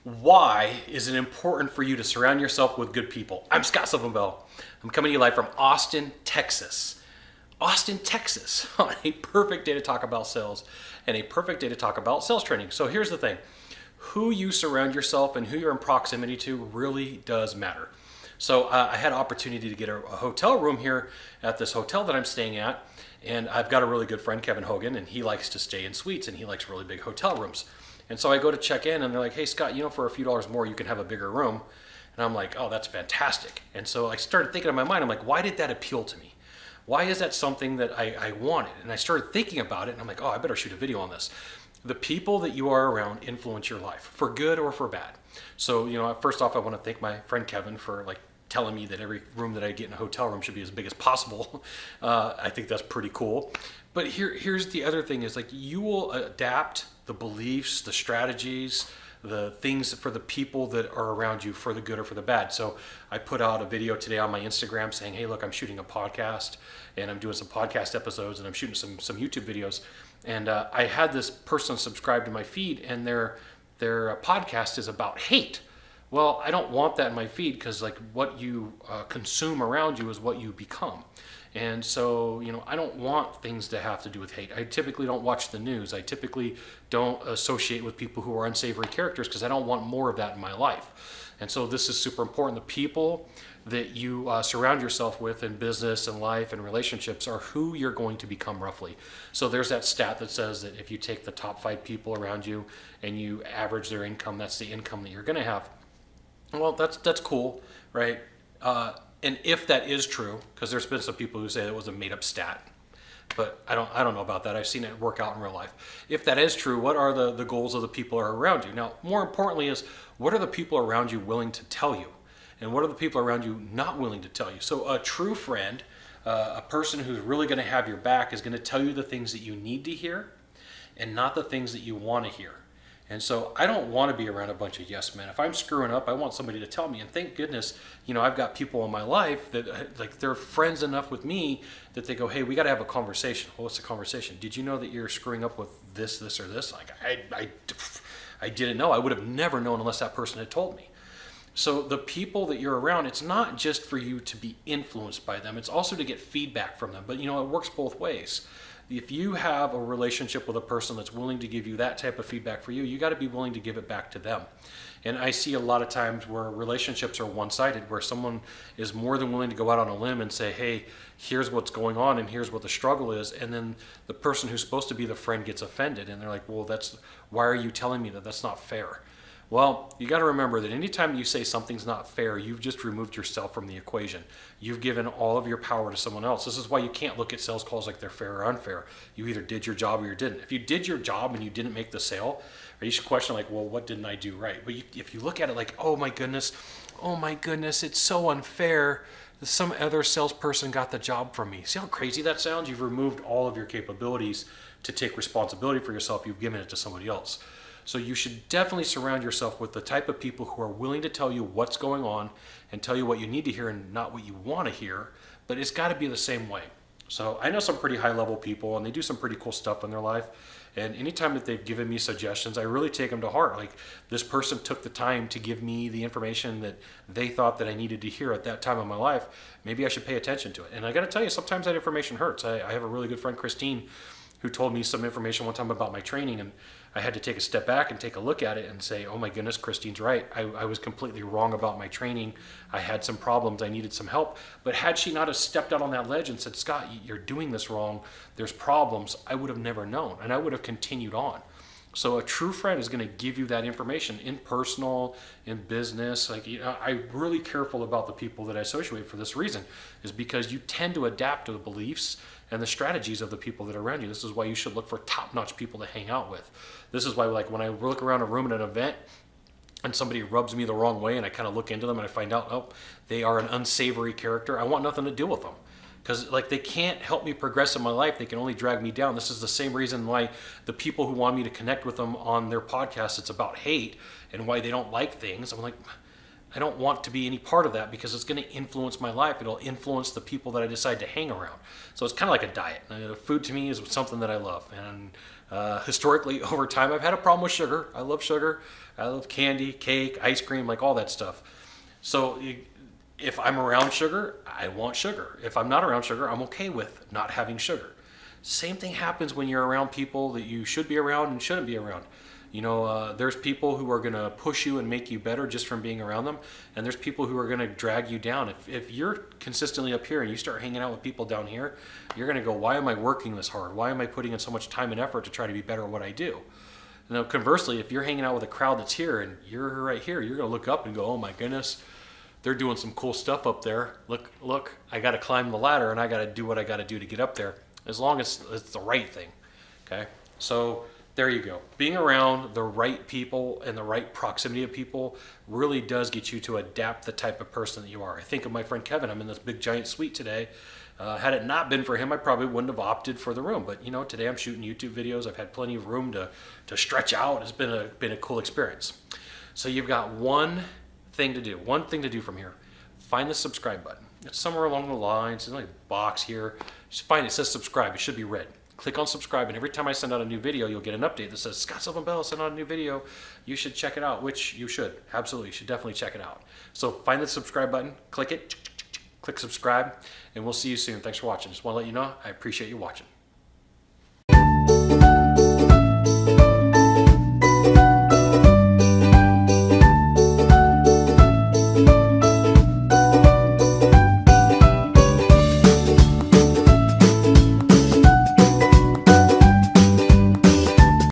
Why is it important for you to surround yourself with good people? I'm Scott Sylvan Bell. I'm coming to you live from Austin, Texas. Austin, Texas, on a perfect day to talk about sales and a perfect day to talk about sales training. So here's the thing. Who you surround yourself and who you're in proximity to really does matter. So I had an opportunity to get a hotel room here at this hotel that I'm staying at. And I've got a really good friend, Kevin Hogan, and he likes to stay in suites and he likes really big hotel rooms. And so I go to check in and they're like, hey, Scott, for a few dollars more, you can have a bigger room. And I'm like, oh, that's fantastic. And so I started thinking in my mind, I'm like, why did that appeal to me? Why is that something that I wanted? And I started thinking about it and I'm like, oh, I better shoot a video on this. The people that you are around influence your life for good or for bad. So, first off, I want to thank my friend Kevin for telling me that every room that I get in a hotel room should be as big as possible. I think that's pretty cool. But here's the other thing is you will adapt the beliefs, the strategies, the things for the people that are around you for the good or for the bad. So I put out a video today on my Instagram saying, hey, look, I'm shooting a podcast and I'm doing some podcast episodes and I'm shooting some YouTube videos. And I had this person subscribe to my feed and their podcast is about hate. Well, I don't want that in my feed because what you consume around you is what you become. And so, I don't want things to have to do with hate. I typically don't watch the news. I typically don't associate with people who are unsavory characters because I don't want more of that in my life. And so this is super important. The people that you surround yourself with in business and life and relationships are who you're going to become roughly. So there's that stat that says that if you take the top 5 people around you and you average their income, that's the income that you're going to have. Well, that's cool, right? And if that is true, because there's been some people who say it was a made-up stat, but I don't know about that. I've seen it work out in real life. If that is true, what are the goals of the people who are around you? Now, more importantly is, what are the people around you willing to tell you? And what are the people around you not willing to tell you? So a true friend, a person who's really going to have your back is going to tell you the things that you need to hear and not the things that you want to hear. And so I don't want to be around a bunch of yes men. If I'm screwing up, I want somebody to tell me. And thank goodness, I've got people in my life that they're friends enough with me that they go, hey, we got to have a conversation. Well, what's the conversation? Did you know that you're screwing up with this, or this? I didn't know. I would have never known unless that person had told me. So the people that you're around, it's not just for you to be influenced by them. It's also to get feedback from them. But it works both ways. If you have a relationship with a person that's willing to give you that type of feedback for you, you got to be willing to give it back to them. And I see a lot of times where relationships are one-sided, where someone is more than willing to go out on a limb and say, hey, here's what's going on and here's what the struggle is. And then the person who's supposed to be the friend gets offended and they're like, well, why are you telling me that? That's not fair. Well, you got to remember that anytime you say something's not fair, you've just removed yourself from the equation. You've given all of your power to someone else. This is why you can't look at sales calls like they're fair or unfair. You either did your job or you didn't. If you did your job and you didn't make the sale, you should question well, what didn't I do right? But if you look at it oh my goodness, it's so unfair that some other salesperson got the job from me. See how crazy that sounds? You've removed all of your capabilities to take responsibility for yourself. You've given it to somebody else. So you should definitely surround yourself with the type of people who are willing to tell you what's going on and tell you what you need to hear and not what you want to hear, but it's got to be the same way. So I know some pretty high level people and they do some pretty cool stuff in their life. And anytime that they've given me suggestions, I really take them to heart. This person took the time to give me the information that they thought that I needed to hear at that time of my life. Maybe I should pay attention to it. And I got to tell you, sometimes that information hurts. I have a really good friend, Christine, who told me some information one time about my training, and I had to take a step back and take a look at it and say, oh my goodness, Christine's right. I was completely wrong about my training. I had some problems. I needed some help. But had she not have stepped out on that ledge and said, Scott, you're doing this wrong, there's problems, I would have never known, and I would have continued on. So a true friend is going to give you that information in personal, in business. I'm really careful about the people that I associate for this reason, is because you tend to adapt to the beliefs and the strategies of the people that are around you. This is why you should look for top-notch people to hang out with. This is why when I look around a room at an event and somebody rubs me the wrong way and I kind of look into them and I find out, oh, they are an unsavory character, I want nothing to do with them. Because they can't help me progress in my life. They can only drag me down. This is the same reason why the people who want me to connect with them on their podcast, it's about hate and why they don't like things. I'm like, I don't want to be any part of that because it's going to influence my life. It'll influence the people that I decide to hang around. So it's kind of like a diet. Food to me is something that I love. And historically, over time, I've had a problem with sugar. I love sugar. I love candy, cake, ice cream, like all that stuff. So if I'm around sugar, I want sugar. If I'm not around sugar, I'm okay with not having sugar. Same thing happens when you're around people that you should be around and shouldn't be around. There's people who are going to push you and make you better just from being around them, and there's people who are going to drag you down. If you're consistently up here and you start hanging out with people down here, you're going to go, why am I working this hard? Why am I putting in so much time and effort to try to be better at what I do? Now, conversely, if you're hanging out with a crowd that's here and you're right here, you're going to look up and go, oh my goodness, they're doing some cool stuff up there. Look, I got to climb the ladder and I got to do what I got to do to get up there, as long as it's the right thing. Okay, so there you go. Being around the right people and the right proximity of people really does get you to adapt the type of person that you are. I think of my friend Kevin. I'm in this big giant suite today. Had it not been for him, I probably wouldn't have opted for the room. But today I'm shooting YouTube videos. I've had plenty of room to stretch out. It's been a cool experience. So you've got one thing to do from here. Find the subscribe button. It's somewhere along the lines. There's like a box here. Just find it says subscribe. It should be red. Click on subscribe, and every time I send out a new video, you'll get an update that says, Sylvan Bell sent out a new video. You should check it out, which you should. Absolutely, you should definitely check it out. So find the subscribe button, click it, click subscribe, and we'll see you soon. Thanks for watching. Just want to let you know, I appreciate you watching.